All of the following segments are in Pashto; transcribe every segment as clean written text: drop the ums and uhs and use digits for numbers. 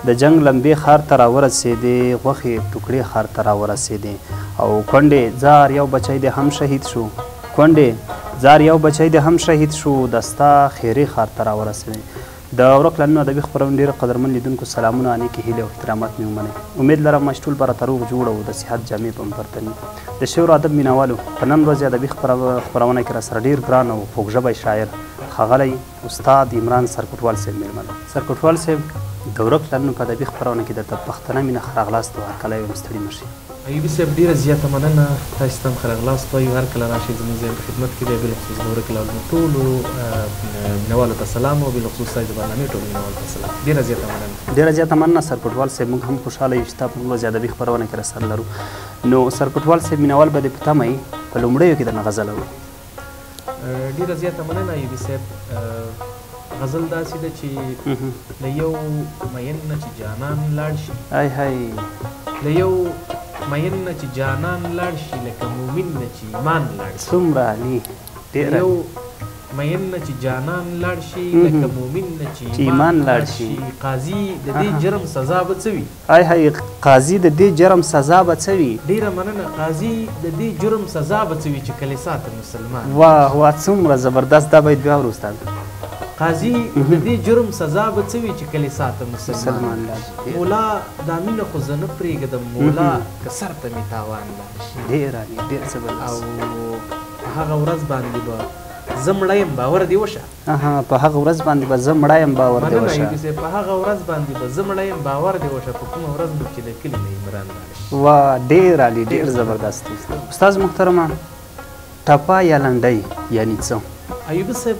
د جنگ لمبې ښار ته راورسېدې، غوښې ټوکړې ښار ته راورسېدې او کونډې زار یو بچی دې هم شهید شو، کونډې زار یو بچی دې هم شهید شو، د ستا خیرې ښار ته راورسېدې. د ورک لنډونو ادبي خپرونې ډېر قدرمن لیدونکو سلامونه، نیکې هیلې او احترامات مې ومنئ. امید لرم چې ټول به راته روغ جوړ او د صحت جامې به مو پرته وي. د شعر او ادب مینوالو په نن ورځ ادبي خپرونه کې راسره ډېر ګران او خوږژبی شاعر ښاغلی استاد عمران سرکوټوال صاحب مېلمه دی. سرکوټوال صاحب د ورک لنډونو په ادبي خپرونه کې درته پښتنه مینه ښه راغلاست او هرکلی وایم، ستړي مه شئ. ایوبي صاحب ډېره زیاته مننه، تاسو ته هم ښه راغلاست وایو. هر کله راشئ زموږ ځای په خدمت کې دی. بلخصوص د ورک لنډونو ټولو مینوالو ته سلام او بلخصوص ستاسو د برنامې ټولو مینوالو ته سلام. ډېره زیاته مننه. ډېره زیاته مننه سرکوټوال صاحب، موږ هم خوشحاله یو چې ستا په ورځ ادبي خپرونه کې راسره لرو. نو سرکوټوال صاحب مینوال به دې په تمه وي په لومړیو کې درنه غزله وایي. ډېره زیاته مننه ایوبي صاحب. غزل داسې ده چې له یو مین نه چې جانان لاړ شي، های های له یو مین نه چې جانان لاړ شي، لکه مومن نه چې ایمان لاړ شي. څومره عالي، ډېر یو مین نه چې جانان لاړ شي، لکه مومن نه چې ایمان لاړ شي. قاضي د دې جرم سزا به څه وي؟ های های قاضي د دې جرم سزا به څه وي؟ ډېره مننه. قاضي د دې جرم سزا به څه وي چې کلیسا ته مسلمان. واه واه څومره زبردست، دا باید بیا ورو استاد. قاضي د دې جرم سزا به څه وي چې کلیسا ته مسلمان. مولا دا مینه خو زه نه پرېږدم، مولا که سر ته مې تاوان لاړ شي. ډېر عالي، ډېر زبردست. او په هغه ورځ باندې به زه مړه یم، باور دې وشه. په هغه ورځ باندې به زه مړه یم، باور دې وشه. مننه. په هغه ورځ باندې به زه مړه یم، باور دې وشه. په کومه ورځ به چې د کلي نه عمران لاړ شي. واه ډېر عالي، ډېر زبردست. استاد محترمه، ټپه یا لنډۍ یعنې څه؟ ایوبي صاحب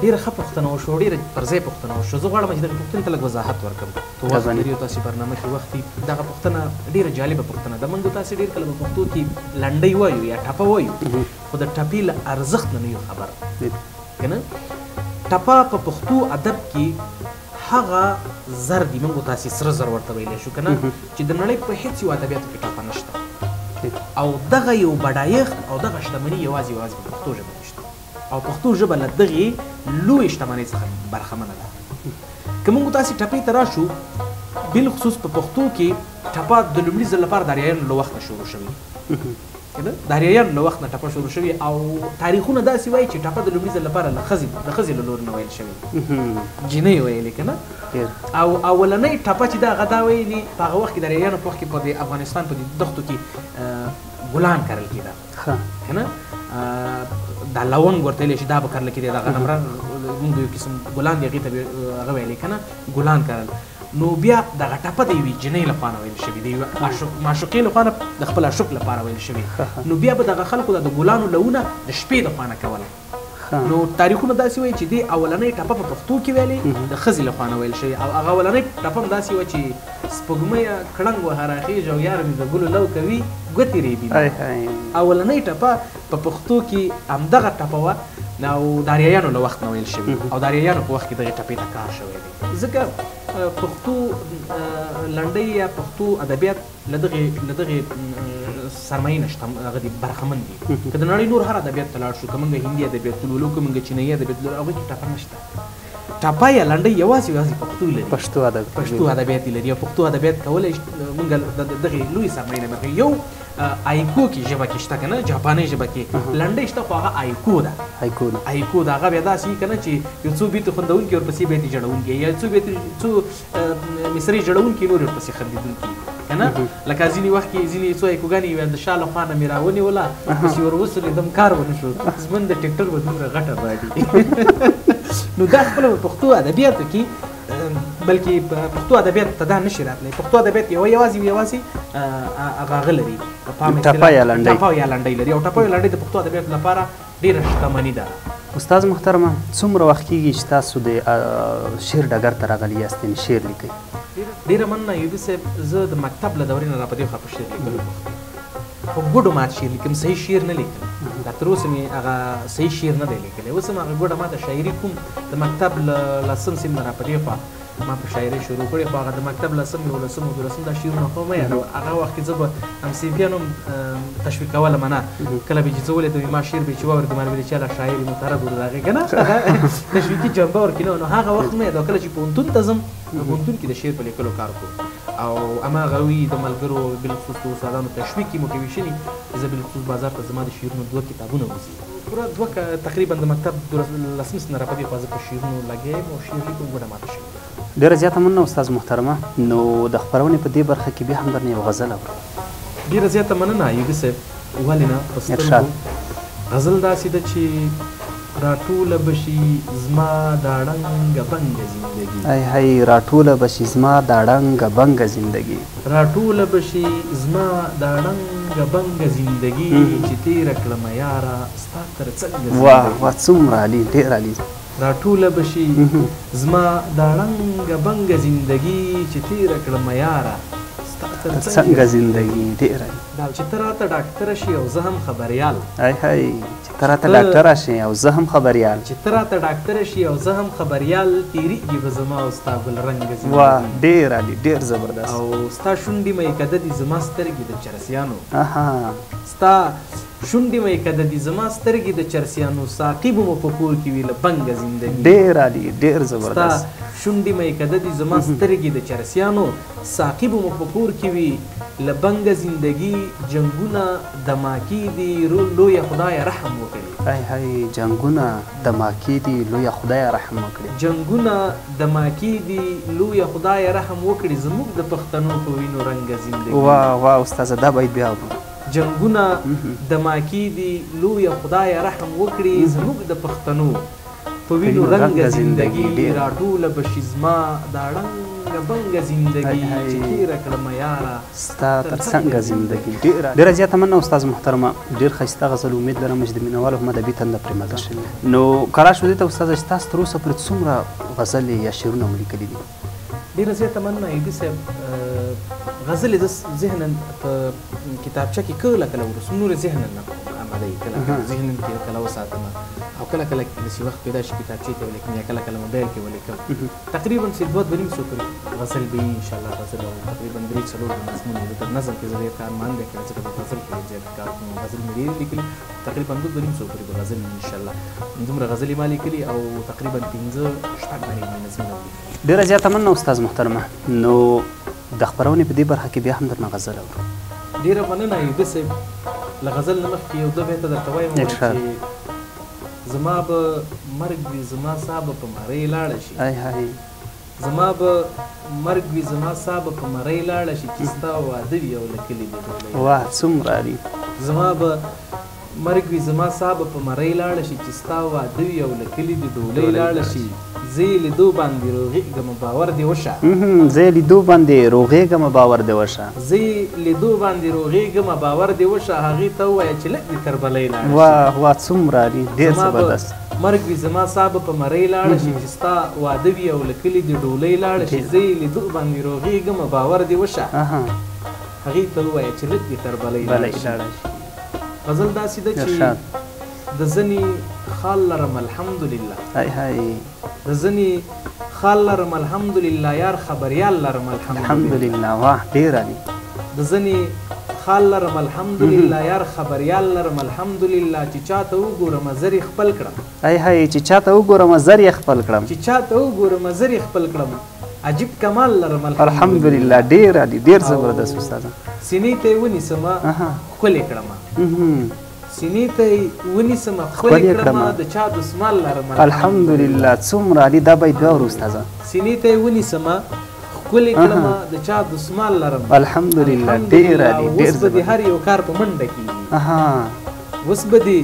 ډېره ښه پوښتنه وشوه، ډېره پر ځای پوښتنه وشوه. زه غواړم چې دغې پوښتنې ته لږ وضاحت ورکړم. که وخت لري او تاسې برنامه کې وخت وي، دغه پوښتنه ډېره جالبه پوښتنه ده. موږ تاسې ډېر کله په پښتو کې لنډۍ وایو یا ټپه وایو، خو د ټپې له ارزښت نه یو خبر، که نه؟ ټپه په پښتو ادب کې هغه زر دي، موږ تاسې سره زر ورته ویلی شو، که نه؟ چې د نړۍ په هېڅ یو ادبیاتو کې ټپه نشته او دغه یو بډایښت او دغه شتمني یوازې په پښتو ژبه کې شته او پښتو ژبه له دغې لویې شتمنۍ څخه برخمنه ده. که موږ تاسې ټپې ته راشو، بالخصوص په پښتو کې ټپه د لومړي ځل لپاره د اریایانو له وخت نه شروع شوې، د اریایانو له وخت نه ټپه شروع شوې او تاریخونه داسې وایي چې ټپه د لومړي ځل لپاره د ښځې له لوري نه ویل شوې، جینۍ ویلې، که نه؟ او اولنۍ ټپه چې ده هغه دا ویلي په هغه وخت کې د اریایانو په وخت کې په افغانستان په دښتو کې ګلان کرل کېده، که نه؟ دا لونګ ورته ویلی شي، دا به کرله کېدی، دغه نمرنګ مونږ یو قسم ګلان دي، هغې ته به هغه ویلی، که نه؟ ګلان کرل. نو بیا دغه ټپه د یوې جینۍ لخوا نه ویل شوې، د یوې معشوقې لخوا نه د خپل عشوق لپاره ویل شوې. نو بیا به دغه خلکو د ګلانو لونه د شپې د خوا نه کوله. نو تاریخونه داسې وایي چې دې اولنۍ ټپه په پښتو کې ویلې، د ښځې لخوا نه ویل شوې، او هغه اولنۍ ټپه هم داسې وه چې سپوږمیه کړنګ وهه راخېږي او یار مې د ګلو لو کوي ګوتې ریبي. اولنۍ ټپه په پښتو کې همدغه ټپه وه او د اریایانو له وخت نه ویل شوي او د اریایانو په وخت کې دغې ټپې ته کار شوی دی. ځکه پښتو لنډۍ یا پښتو ادبیات له دغې سرمایې نه هغه دي برخمن دي. که د نړۍ نور هر ادبیات ته لاړ شو، که موږ هندي ادبیات ولولو، که موږ چینایي ادبیات ولولو، هغوی کې ټپه نشته. ټپه یا لنډۍ یوازې پښتو لري، پښتو ادبیات لري او پښتو ادبیات کولی موږ دغې لویې سرمایې نه برخې. یو آیکو کې ژبه کې شته، که نه؟ جاپانۍ ژبه کې لنډۍ شته، خو هغه آیکو ده. آیکو ده هغه بیا داسې وي، که نه؟ چې یو څو بیتې خوندونکي ورپسې بیتې جوړونکي، یا څو مصرۍ جوړونکي نور ورپسې خندېدونکي، که نه؟ لکه ځینې وخت کې ځینې څو آیکوګانې وي، د شا له خوا نه مې راونیوله، پسې ور وسولېدم، کار ونه شو، زمن د ټکټر به دومره غټه باډي. نو دا خپله په پښتو ادبیاتو کې، بلکې پښتو ادبیات ته دا نشي راتلی. پښتو ادبیات یوازې هغه لري، ټپه یا لنډۍ لري، او ټپه یا لنډۍ د پښتو ادبیاتو لپاره ډېره شتمني ده. استاد محترمه، څومره وخت کېږي چې تاسو د شعر ډګر ته راغلي یاست، یعنې شعر لیکئ؟ ډېره مننه ایوبي صاحب. زه د مکتب له دورې نه را په دې خوا په شعر لیکلو په ګوډو مات شعر لیکم، صحیح شعر نه لیکم. لا تر اوسه مې هغه صحیح شعر نه دی لیکلی. اوس هم هغه ګوډه ماته شاعري کوم. د مکتب له لسم صنف نه را په دې خوا ما په شاعري شروع کړې، خو هغه د مکتب لسم، یولسم او دولسم دا شعرونه خو مه یادوه. هغه وخت کې زه به همصنفیان هم تشویقولم، نه کله به چې زه ولیدم ما شعر به چې واورېدم ما ویل چې هله شاعر مطرب و د هغې، که نه؟ تشویقي جنبه ورکړي. نو هغه وخت مه یادوه. کله چې پوهنتون ته ځم په پوهنتون کې د شعر په لیکلو کار کوم او هماغه وي د ملګرو بالخصوص د استادانو تشویق کې موټیویشن وي زه بالخصوص بازار ته زما د شعرونو 2 کتابونه وځي پوره 2 تقریبا د مکتب 10 سنه را پدې خو زه په شعرونو لګیا یم او شعر لیکم ګوډه ماته شوې ډېره زیاته مننه استاد محترمه نو د خپرونې په دې برخه کې بیا هم درنه یو غزل اورو ډېره زیاته مننه ایوبي صاحب ولې نه په سترګو غزل داسې ده چې راټوله بشي زما دا ړنګه بنګه زندګي ای هی راټوله بشي زما دا ړنګه بنګه زندګي راټوله بشي زما دا ړنګه بنګه زندګي چې تېره کړمه یاره ستا تر څنګه واه څومره علي ډېر علي راټوله بشي زما دا ړنګه بنګه زندګي چې تېره کړمه یاره څنګه زندګي ډېر دا چې ته راته ډاکټره شي او زه هم خبریال ای هی چې ته راته ډاکټره شي او زه هم خبریال چې ته راته ډاکټره شي او زه هم خبریال تېرېږي به زما او ستا ګلرنګه زندګي واه ډېر علي ډېر زبردست او ستا شونډې مې کده دي زما سترګې د چرسیانو ستا شونډې مې کده دي زما سترګې د چرسیانو ساقي به مو په کور کې وي له بنګه زندګي ډېر علي ډېر زبردست شونډې مې کده دي زما سترګې د چرسیانو ساقي به مو په کور کې وي له بنګه زندګي جنګونه دماکي دي لویه خدایه رحم وکړي ای هی جنګونه دماکي دي لویه خدایه رحم وکړي جنګونه دماکي دي لویه خدایه رحم وکړي زموږ د پښتنو په وینو رنګه زندګي واه واه استاده دا باید بیا وکړو جنګونه دماکي دي لویه خدایه رحم وکړي زموږ د پښتنو په وینو رنګه زندګي راټوله بشي زما دا ړنګه بنګه زندګي چې تېره کړمه یاره ستا تر څنګه زندګي ډېره زیاته مننه استاد محترمه ډېر ښایسته غزل امید لرم چې د مینوالو هم ادبي تنده پرې ماته شوې نو کلا شو دې ته استاده چې تاسو تر اوسه پورې څومره غزلې یا شعرونه مو لیکلي دي ډېره زیاته مننه ایوبي صاحب غزلې زه ذهنا په کتابچه کې کله کله ورسم نور ذهنا نه آماده وي کله ذهن کې کله وساتم او کله کله داسې وخت پیدا شي کتابچې ته ولیکم یا کله کله موبایل کې ولیکم تقریبا چې 2 سو پورې غزل به وي انشاءالله غزل او تقریبا 3-4 نظمونه دي په نظم کې زه ډېر کارمان دی کړی چې په غزل کې زیات کار کوم غزل مې ډېر لیکلي تقریبا 2 سو پورې به غزل انشاءالله دومره غزلې ما لیکلي او تقریبا 15-16 نظمونه دي ډېره زیاته مننه استاد محترمه نو د خپرونې په دې برخه کې بیا هم درنه غزل اورو ډېره مننه ایوبي صاحب له غزل نه مخکې یو 2 بیته درته وایم چې زما به مرګ وي زما سا به په مرۍ لاړه شي ای هی زما به مرګ وي زما سا به په مرۍ لاړه شي چې ستا واده وي او له کلي د ډولۍ واه څومره علي زما به مرګ وي زما سا به په مرۍ لاړه شي چې ستا واده وي او له کلي د ډولۍ لاړه شي زه یې لیدو باندې روغېږم باور دې وشه زه یې لیدو باندې روغېږم باور دې وشه زه یې لیدو باندې روغېږم باور دې وشه هغې ته ووایه چې لږ دې تر بلۍ لاړه واه واه څومره علي ډېر زبردست مرګ وي زما سا به په مرۍ لاړه شي چې ستا واده وي او له کلي د ډولۍ لاړه شي زه یې لیدو باندې روغېږم باور دې وشه هغې ته ووایه چې لږ دې تر بلۍ لاړه شي غزل داسې ده چې د زنې خال لرم الحمدلله ای هی د زنې خال لرم الحمدلله یار خبریال لرم الحمدلله واه ډېر علي د زنې خال لرم الحمدلله یار خبریال لرم الحمدلله چې چاته وګورم زر یې خپل کړم ای هی چې چاته وګورم زر یې خپل کړم چې چاته وګورم زر یې خپل کړم عجیب کمال لرم الحمدلله ډېر علي ډېر زبردست استاده سینې ته یې ونیسمه ښکلې کړمه سینې ته یې ونیسمه ښکلې کړمه د چا دسمال لرم الحمدلله څومره علي دا باید بیا ورو استاده سینې ته یې ونیسمه ښکلې کړمه د چا دسمال لرم الحمدلله ډېر علي ډېر اوس به دې هر یو کار په منډه کېږي اوس به دې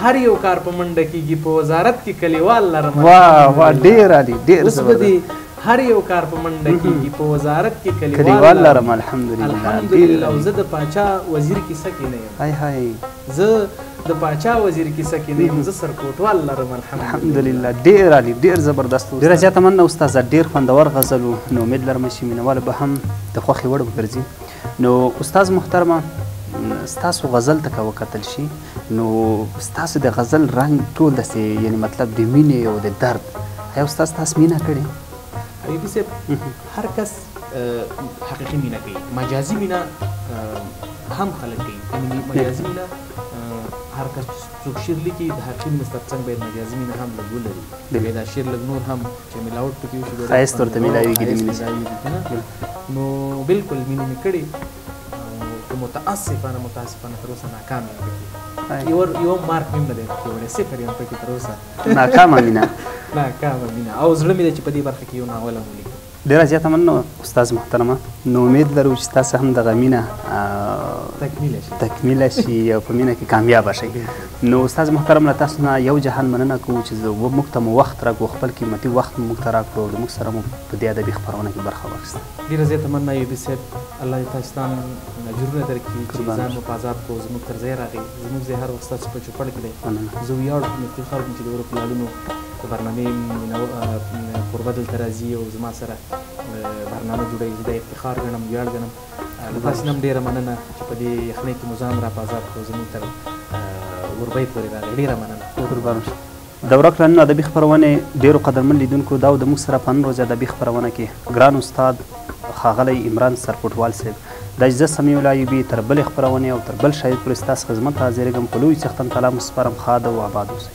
هر یو کار په منډه کېږي په وزارت کې کلیوال لرم واه واه ډېر علي ډېر اوس به دې هر یو کار په منډه کېږي په وزارت کې کلیوال لرم الحمدلله او زه د پاچا وزیر کیسه کې نه یم ای هی زه د پاچا وزیر کیسه کې نه یم زه سرکوټوال لرم الحمدلله ډېر علي ډېر زبردست ډېره زیاته مننه استاده ډېر خوندور غزل و نو امید لرم چې مینهوال به هم د خوښې وړ وګرځي نو استاد محترمه ستاسو غزل ته که وکتل شي نو ستاسو د غزل رنګ ټول داسې یعنې مطلب د مینې او د درد آیا استاد ستاسو مینه کړې حبیبي صاحب هر کس حقیقي مینه کوي مجازي مینه هم خلک کوي یعنې مجازي مینه هر کس څوک شعر لیکي د حقیقي مینې ترڅنګ باید مجازي مینه هم لږ ولري باید دا شعر لږ نور هم چې ملاوټ پکې وشي ښایست ورته میلاویږي د مینې نو بالکل مینې مې کړې خو متاسفانه تر اوسه ناکام یم پکې یو مارک مې هم نه دی پکې وړی صفر یم پکې تر اوسه ناکامه مینه او زړه مې دی چې په دې برخه کې یو ناول هم ولیکم ډېره زیاته مننه استاد محترمه نو امید لرو چې تاسو هم دغه مینه تکمیله شي او په مینه کې کامیابه شئ نو استاد محترم له تاسو نه یو جهان مننه کوو چې موږ ته مو وخت راکړو خپل قیمتي وخت موږ ته راکړو او موږ سره مو په دې ادبي خپرونه کې برخه واخیسته ډېره زیاته مننه ایوبي صاحب الله دې تاسو ته اجرونه درکړي چې ځان مو په آزاد کړو زموږ تر ځای راغی زموږ ځای هر وخت ستاسو په چوپړ کې دی زه ویاړ کوم افتخار کوم چې د اورو پلالونو د برنامې کوربه دلته راځي او زما سره برنامه جوړوي زه د افتخار ګڼم ویاړ ګڼم له تاسې نه هم ډېره مننه چې په دې یخنۍ کې مو ځان را په آزاد کړو زموږ تر اوربۍ پورې راغی ډېره مننه قربان دوره کړنو ادبي خپرونې ډېرو قدرمن لیدونکو دا د موږ سره په نن ورځ ادبي خپرونه کې ګران استاد ښاغلی عمران سرپټوال صاحب دا چې زه سمیع الله ایوبي تر بلې خپرونې او تر بل شاعر پورې ستاسو خدمت ته حاضرېږم په لوی څښتن تعالی مو سپارم ښاد او اباد اوسئ